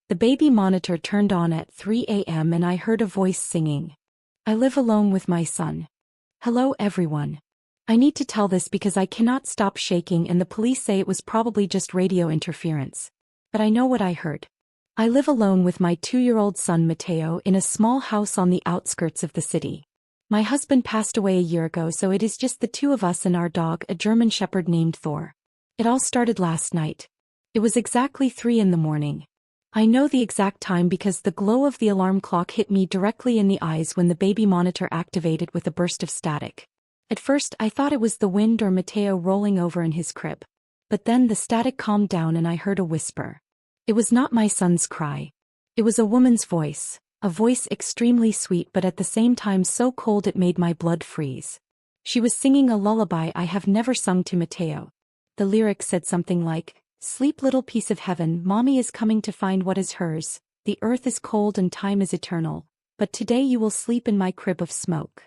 The baby monitor turned on at 3 a.m. and I heard a voice singing. I live alone with my son. Hello everyone. I need to tell this because I cannot stop shaking and the police say it was probably just radio interference. But I know what I heard. I live alone with my 2-year-old son Mateo in a small house on the outskirts of the city. My husband passed away a year ago, so it is just the two of us and our dog, a German Shepherd named Thor. It all started last night. It was exactly 3 in the morning. I know the exact time because the glow of the alarm clock hit me directly in the eyes when the baby monitor activated with a burst of static. At first I thought it was the wind or Mateo rolling over in his crib. But then the static calmed down and I heard a whisper. It was not my son's cry. It was a woman's voice, a voice extremely sweet but at the same time so cold it made my blood freeze. She was singing a lullaby I have never sung to Mateo. The lyric said something like, "Sleep little piece of heaven, mommy is coming to find what is hers, the earth is cold and time is eternal, but today you will sleep in my crib of smoke."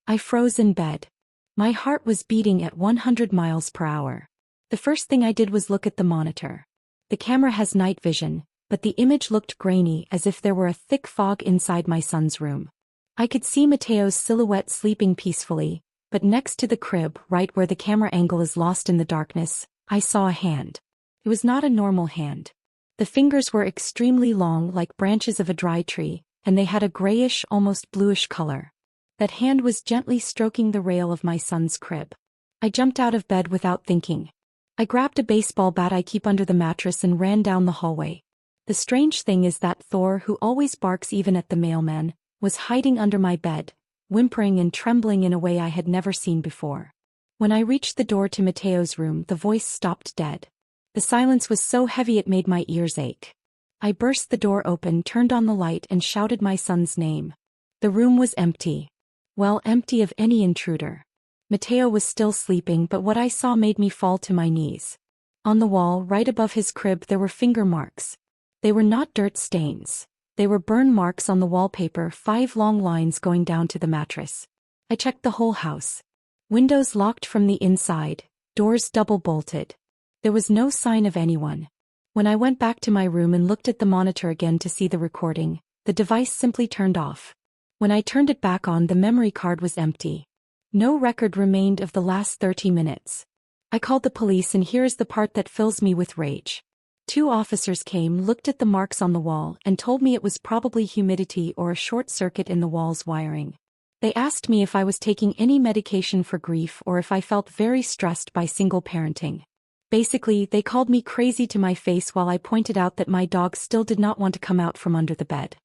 I froze in bed. My heart was beating at 100 miles per hour. The first thing I did was look at the monitor. The camera has night vision, but the image looked grainy as if there were a thick fog inside my son's room. I could see Mateo's silhouette sleeping peacefully, but next to the crib, right where the camera angle is lost in the darkness, I saw a hand. It was not a normal hand. The fingers were extremely long like branches of a dry tree, and they had a grayish, almost bluish color. That hand was gently stroking the rail of my son's crib. I jumped out of bed without thinking. I grabbed a baseball bat I keep under the mattress and ran down the hallway. The strange thing is that Thor, who always barks even at the mailman, was hiding under my bed, whimpering and trembling in a way I had never seen before. When I reached the door to Mateo's room, the voice stopped dead. The silence was so heavy it made my ears ache. I burst the door open, turned on the light and shouted my son's name. The room was empty. Well, empty of any intruder. Mateo was still sleeping, but what I saw made me fall to my knees. On the wall, right above his crib, there were finger marks. They were not dirt stains. They were burn marks on the wallpaper, 5 long lines going down to the mattress. I checked the whole house. Windows locked from the inside, doors double bolted. There was no sign of anyone. When I went back to my room and looked at the monitor again to see the recording, the device simply turned off. When I turned it back on, the memory card was empty. No record remained of the last 30 minutes. I called the police, and here is the part that fills me with rage. 2 officers came, looked at the marks on the wall, and told me it was probably humidity or a short circuit in the wall's wiring. They asked me if I was taking any medication for grief or if I felt very stressed by single parenting. Basically, they called me crazy to my face while I pointed out that my dog still did not want to come out from under the bed.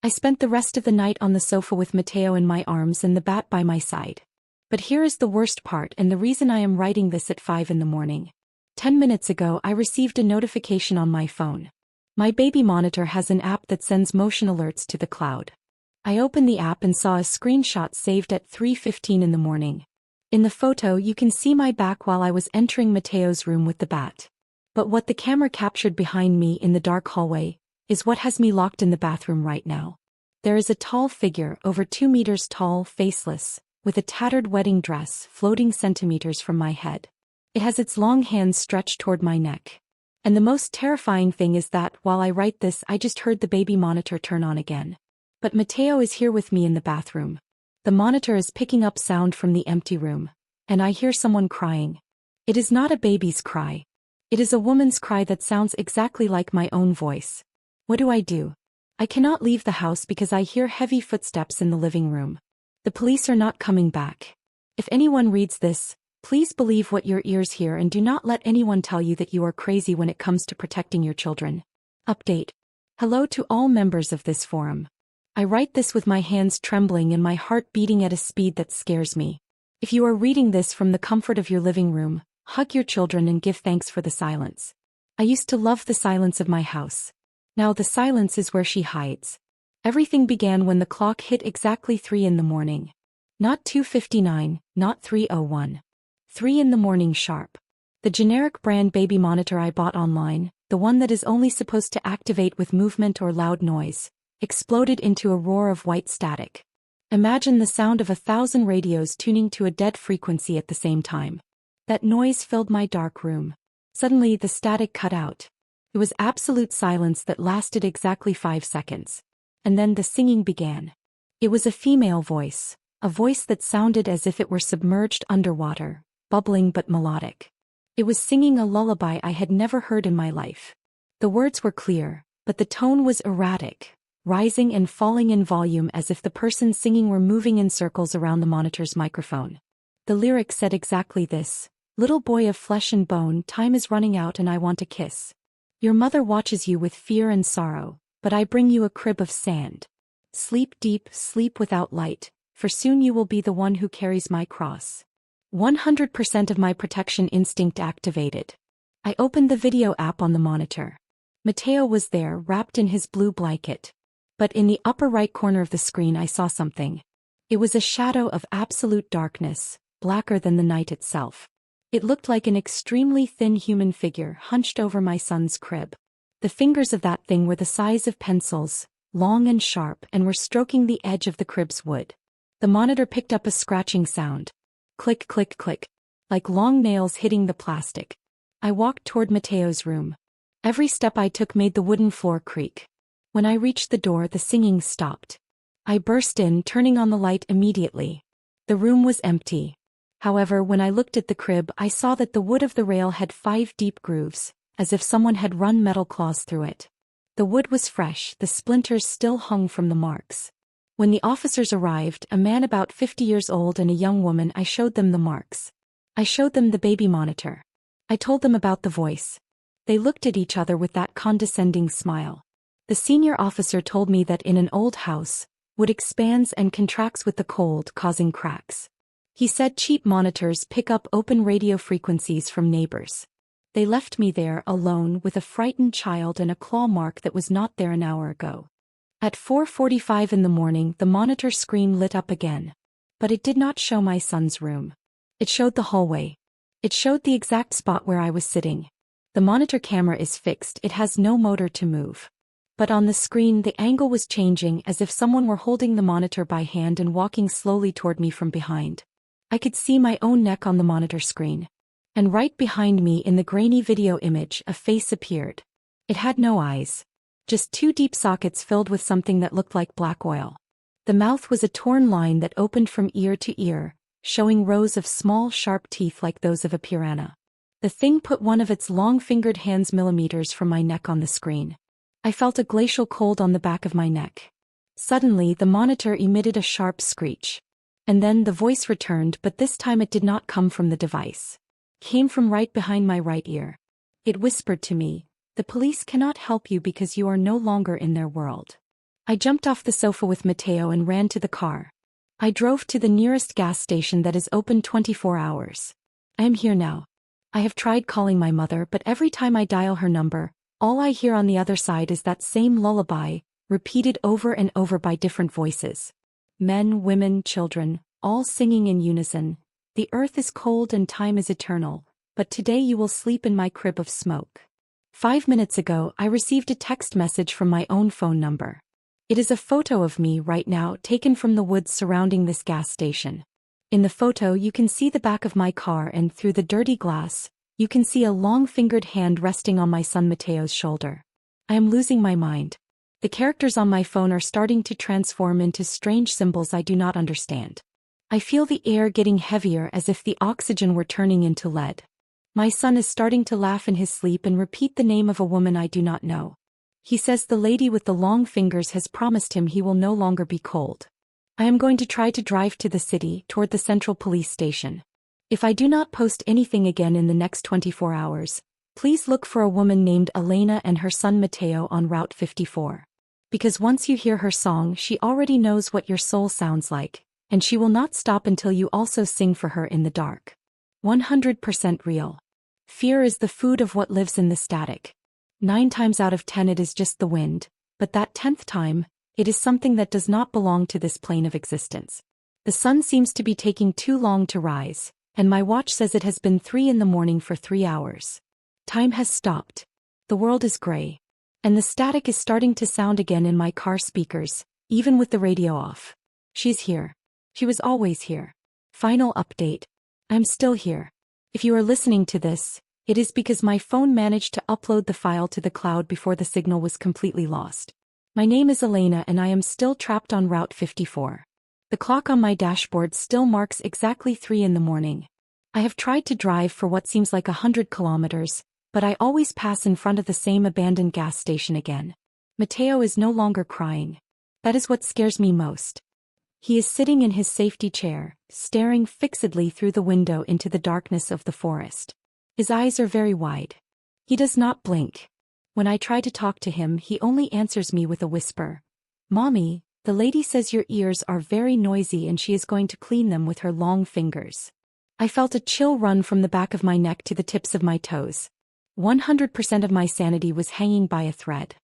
I spent the rest of the night on the sofa with Mateo in my arms and the bat by my side. But here is the worst part and the reason I am writing this at 5 in the morning. 10 minutes ago I received a notification on my phone. My baby monitor has an app that sends motion alerts to the cloud. I opened the app and saw a screenshot saved at 3:15 in the morning. In the photo you can see my back while I was entering Mateo's room with the bat. But what the camera captured behind me in the dark hallway is what has me locked in the bathroom right now. There is a tall figure, over 2 meters tall, faceless, with a tattered wedding dress floating centimeters from my head. It has its long hands stretched toward my neck. And the most terrifying thing is that, while I write this, I just heard the baby monitor turn on again. But Mateo is here with me in the bathroom. The monitor is picking up sound from the empty room, and I hear someone crying. It is not a baby's cry. It is a woman's cry that sounds exactly like my own voice. What do? I cannot leave the house because I hear heavy footsteps in the living room. The police are not coming back. If anyone reads this, please believe what your ears hear and do not let anyone tell you that you are crazy when it comes to protecting your children. Update. Hello to all members of this forum. I write this with my hands trembling and my heart beating at a speed that scares me. If you are reading this from the comfort of your living room, hug your children and give thanks for the silence. I used to love the silence of my house. Now the silence is where she hides. Everything began when the clock hit exactly 3 in the morning. Not 2:59, not 3:01. 3 in the morning sharp. The generic brand baby monitor I bought online, the one that is only supposed to activate with movement or loud noise, exploded into a roar of white static. Imagine the sound of 1,000 radios tuning to a dead frequency at the same time. That noise filled my dark room. Suddenly the static cut out. It was absolute silence that lasted exactly 5 seconds. And then the singing began. It was a female voice, a voice that sounded as if it were submerged underwater, bubbling but melodic. It was singing a lullaby I had never heard in my life. The words were clear, but the tone was erratic, rising and falling in volume as if the person singing were moving in circles around the monitor's microphone. The lyric said exactly this: "Little boy of flesh and bone, time is running out and I want a kiss. Your mother watches you with fear and sorrow, but I bring you a crib of sand. Sleep deep, sleep without light, for soon you will be the one who carries my cross." 100% of my protection instinct activated. I opened the video app on the monitor. Mateo was there, wrapped in his blue blanket. But in the upper right corner of the screen I saw something. It was a shadow of absolute darkness, blacker than the night itself. It looked like an extremely thin human figure hunched over my son's crib. The fingers of that thing were the size of pencils, long and sharp, and were stroking the edge of the crib's wood. The monitor picked up a scratching sound. Click, click, click. Like long nails hitting the plastic. I walked toward Mateo's room. Every step I took made the wooden floor creak. When I reached the door, the singing stopped. I burst in, turning on the light immediately. The room was empty. However, when I looked at the crib, I saw that the wood of the rail had 5 deep grooves, as if someone had run metal claws through it. The wood was fresh, the splinters still hung from the marks. When the officers arrived, a man about 50 years old and a young woman, I showed them the marks. I showed them the baby monitor. I told them about the voice. They looked at each other with that condescending smile. The senior officer told me that in an old house, wood expands and contracts with the cold, causing cracks. He said cheap monitors pick up open radio frequencies from neighbors. They left me there alone with a frightened child and a claw mark that was not there an hour ago. At 4:45 in the morning, the monitor screen lit up again. But it did not show my son's room. It showed the hallway. It showed the exact spot where I was sitting. The monitor camera is fixed, it has no motor to move. But on the screen, the angle was changing as if someone were holding the monitor by hand and walking slowly toward me from behind. I could see my own neck on the monitor screen. And right behind me in the grainy video image, a face appeared. It had no eyes. Just 2 deep sockets filled with something that looked like black oil. The mouth was a torn line that opened from ear to ear, showing rows of small sharp teeth like those of a piranha. The thing put one of its long-fingered hands millimeters from my neck on the screen. I felt a glacial cold on the back of my neck. Suddenly, the monitor emitted a sharp screech. And then the voice returned, but this time it did not come from the device. It came from right behind my right ear. It whispered to me, "The police cannot help you because you are no longer in their world." I jumped off the sofa with Mateo and ran to the car. I drove to the nearest gas station that is open 24 hours. I am here now. I have tried calling my mother, but every time I dial her number, all I hear on the other side is that same lullaby, repeated over and over by different voices. Men, women, children, all singing in unison. "The earth is cold and time is eternal, but today you will sleep in my crib of smoke." 5 minutes ago, I received a text message from my own phone number. It is a photo of me right now taken from the woods surrounding this gas station. In the photo, you can see the back of my car, and through the dirty glass, you can see a long-fingered hand resting on my son Mateo's shoulder. I am losing my mind. The characters on my phone are starting to transform into strange symbols I do not understand. I feel the air getting heavier as if the oxygen were turning into lead. My son is starting to laugh in his sleep and repeat the name of a woman I do not know. He says the lady with the long fingers has promised him he will no longer be cold. I am going to try to drive to the city, toward the central police station. If I do not post anything again in the next 24 hours, please look for a woman named Elena and her son Mateo on Route 54. Because once you hear her song, she already knows what your soul sounds like, and she will not stop until you also sing for her in the dark. 100% real. Fear is the food of what lives in the static. 9 times out of 10 it is just the wind, but that 10th time, it is something that does not belong to this plane of existence. The sun seems to be taking too long to rise, and my watch says it has been 3 in the morning for 3 hours. Time has stopped. The world is gray. And the static is starting to sound again in my car speakers, even with the radio off. She's here. She was always here. Final update. I'm still here. If you are listening to this, It is because my phone managed to upload the file to the cloud before the signal was completely lost. My name is Elena and I am still trapped on Route 54. The clock on my dashboard still marks exactly 3 in the morning. I have tried to drive for what seems like 100 kilometers, but I always pass in front of the same abandoned gas station again. Mateo is no longer crying. That is what scares me most. He is sitting in his safety chair, staring fixedly through the window into the darkness of the forest. His eyes are very wide. He does not blink. When I try to talk to him, he only answers me with a whisper. "Mommy, the lady says your ears are very noisy and she is going to clean them with her long fingers." I felt a chill run from the back of my neck to the tips of my toes. 100% of my sanity was hanging by a thread.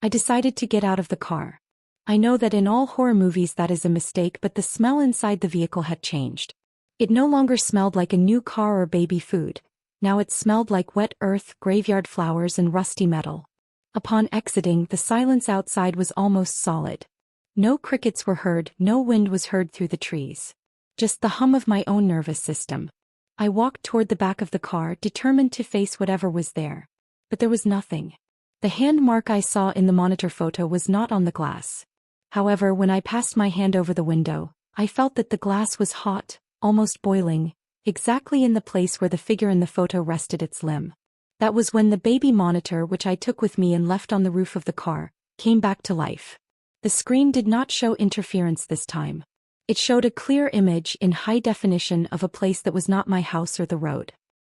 I decided to get out of the car. I know that in all horror movies that is a mistake, but the smell inside the vehicle had changed. It no longer smelled like a new car or baby food. Now it smelled like wet earth, graveyard flowers, and rusty metal. Upon exiting, the silence outside was almost solid. No crickets were heard, no wind was heard through the trees. Just the hum of my own nervous system. I walked toward the back of the car, determined to face whatever was there. But there was nothing. The hand mark I saw in the monitor photo was not on the glass. However, when I passed my hand over the window, I felt that the glass was hot, almost boiling, exactly in the place where the figure in the photo rested its limb. That was when the baby monitor, which I took with me and left on the roof of the car, came back to life. The screen did not show interference this time. It showed a clear image in high definition of a place that was not my house or the road.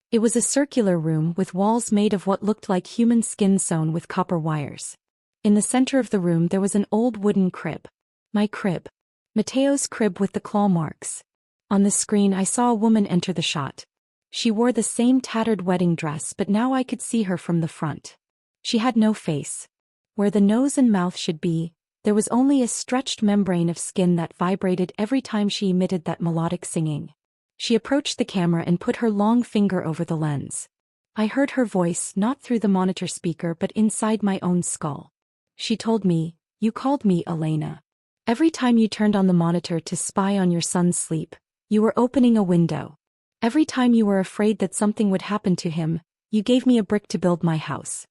It was a circular room with walls made of what looked like human skin sewn with copper wires. In the center of the room there was an old wooden crib. My crib. Mateo's crib with the claw marks. On the screen I saw a woman enter the shot. She wore the same tattered wedding dress, but now I could see her from the front. She had no face. Where the nose and mouth should be, there was only a stretched membrane of skin that vibrated every time she emitted that melodic singing. She approached the camera and put her long finger over the lens. I heard her voice not through the monitor speaker but inside my own skull. She told me, "You called me Elena. Every time you turned on the monitor to spy on your son's sleep, you were opening a window. Every time you were afraid that something would happen to him, you gave me a brick to build my house.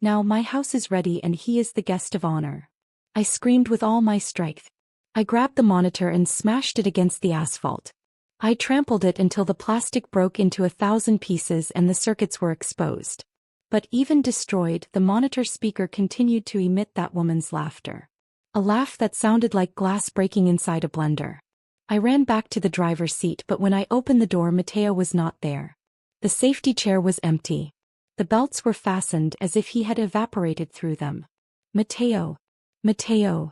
Now my house is ready and he is the guest of honor." I screamed with all my strength. I grabbed the monitor and smashed it against the asphalt. I trampled it until the plastic broke into 1,000 pieces and the circuits were exposed. But even destroyed, the monitor speaker continued to emit that woman's laughter. A laugh that sounded like glass breaking inside a blender. I ran back to the driver's seat, but when I opened the door, Mateo was not there. The safety chair was empty. The belts were fastened as if he had evaporated through them. "Mateo! Mateo!"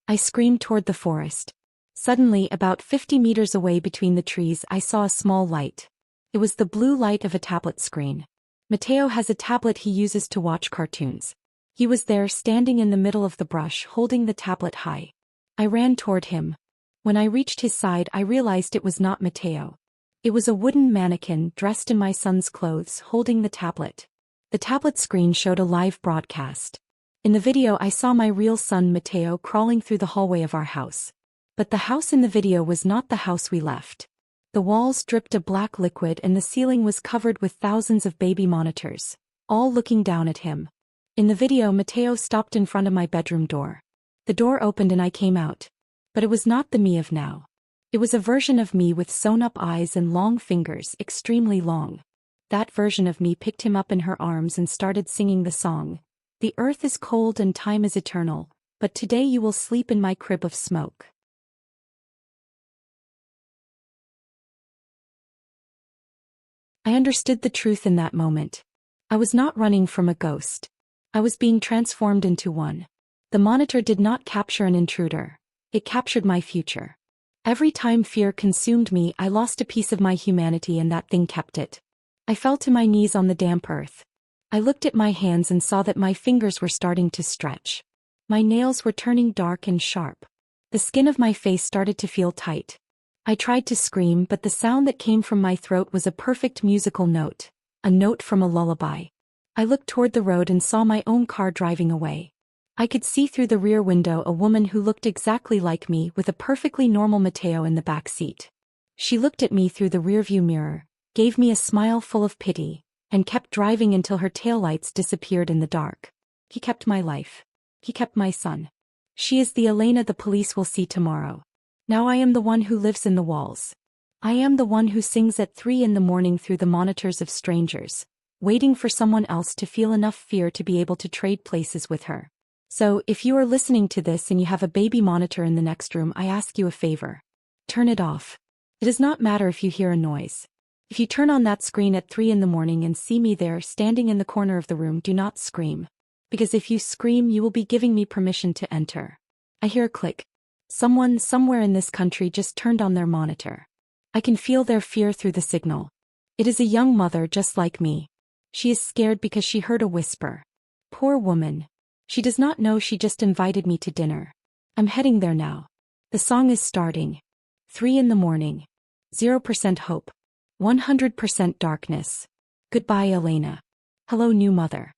I screamed toward the forest. Suddenly, about 50 meters away between the trees, I saw a small light. It was the blue light of a tablet screen. Mateo has a tablet he uses to watch cartoons. He was there, standing in the middle of the brush, holding the tablet high. I ran toward him. When I reached his side, I realized it was not Mateo. It was a wooden mannequin dressed in my son's clothes, holding the tablet. The tablet screen showed a live broadcast. In the video I saw my real son Mateo crawling through the hallway of our house. But the house in the video was not the house we left. The walls dripped a black liquid and the ceiling was covered with thousands of baby monitors, all looking down at him. In the video Mateo stopped in front of my bedroom door. The door opened and I came out. But it was not the me of now. It was a version of me with sewn-up eyes and long fingers, extremely long. That version of me picked him up in her arms and started singing the song. "The earth is cold and time is eternal, but today you will sleep in my crib of smoke." I understood the truth in that moment. I was not running from a ghost. I was being transformed into one. The monitor did not capture an intruder. It captured my future. Every time fear consumed me, I lost a piece of my humanity and that thing kept it. I fell to my knees on the damp earth. I looked at my hands and saw that my fingers were starting to stretch. My nails were turning dark and sharp. The skin of my face started to feel tight. I tried to scream, but the sound that came from my throat was a perfect musical note, a note from a lullaby. I looked toward the road and saw my own car driving away. I could see through the rear window a woman who looked exactly like me with a perfectly normal Mateo in the back seat. She looked at me through the rearview mirror, gave me a smile full of pity, and kept driving until her taillights disappeared in the dark. He kept my life. He kept my son. She is the Elena the police will see tomorrow. Now I am the one who lives in the walls. I am the one who sings at 3 in the morning through the monitors of strangers, waiting for someone else to feel enough fear to be able to trade places with her. So, if you are listening to this and you have a baby monitor in the next room, I ask you a favor. Turn it off. It does not matter if you hear a noise. If you turn on that screen at 3 in the morning and see me there standing in the corner of the room, do not scream. Because if you scream, you will be giving me permission to enter. I hear a click. Someone somewhere in this country just turned on their monitor. I can feel their fear through the signal. It is a young mother just like me. She is scared because she heard a whisper. Poor woman. She does not know she just invited me to dinner. I'm heading there now. The song is starting. 3 in the morning. 0% hope. 100% darkness. Goodbye, Elena. Hello, new mother.